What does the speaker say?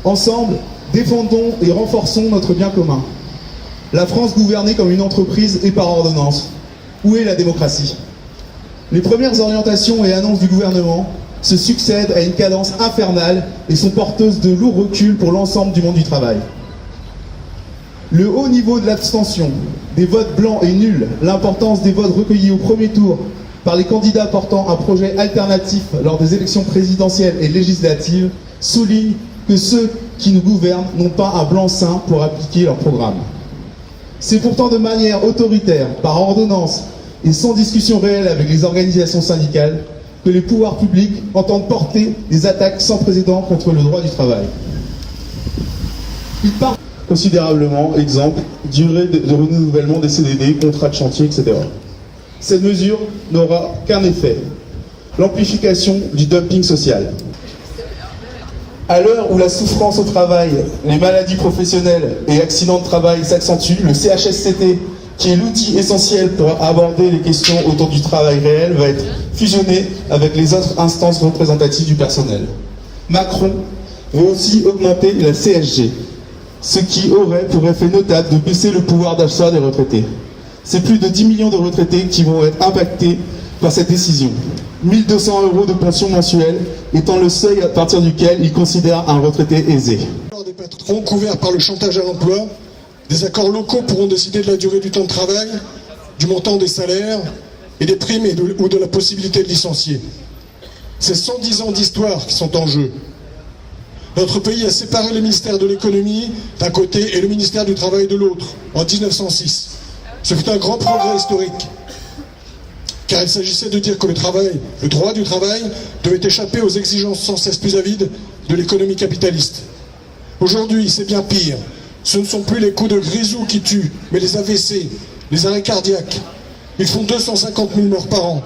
Ensemble, défendons et renforçons notre bien commun. La France gouvernée comme une entreprise et par ordonnance. Où est la démocratie? Les premières orientations et annonces du gouvernement se succèdent à une cadence infernale et sont porteuses de lourds reculs pour l'ensemble du monde du travail. Le haut niveau de l'abstention, des votes blancs et nuls, l'importance des votes recueillis au premier tour par les candidats portant un projet alternatif lors des élections présidentielles et législatives soulignent que ceux qui nous gouvernent n'ont pas un blanc-seing pour appliquer leur programme. C'est pourtant de manière autoritaire, par ordonnance et sans discussion réelle avec les organisations syndicales, que les pouvoirs publics entendent porter des attaques sans précédent contre le droit du travail. Ils partent considérablement, exemple, durée de renouvellement des CDD, contrats de chantier, etc. Cette mesure n'aura qu'un effet, l'amplification du dumping social. À l'heure où la souffrance au travail, les maladies professionnelles et accidents de travail s'accentuent, le CHSCT, qui est l'outil essentiel pour aborder les questions autour du travail réel, va être fusionné avec les autres instances représentatives du personnel. Macron veut aussi augmenter la CSG, ce qui aurait pour effet notable de baisser le pouvoir d'achat des retraités. C'est plus de 10 millions de retraités qui vont être impactés par cette décision. 1 200 € de pension mensuelle étant le seuil à partir duquel il considère un retraité aisé. Des patrons couverts par le chantage à l'emploi, des accords locaux pourront décider de la durée du temps de travail, du montant des salaires et des primes ou de la possibilité de licencier. C'est 110 ans d'histoire qui sont en jeu. Notre pays a séparé le ministère de l'économie d'un côté et le ministère du travail de l'autre, en 1906. Ce fut un grand progrès historique, car il s'agissait de dire que le droit du travail devait échapper aux exigences sans cesse plus avides de l'économie capitaliste. Aujourd'hui, c'est bien pire. Ce ne sont plus les coups de grisou qui tuent, mais les AVC, les arrêts cardiaques. Ils font 250 000 morts par an.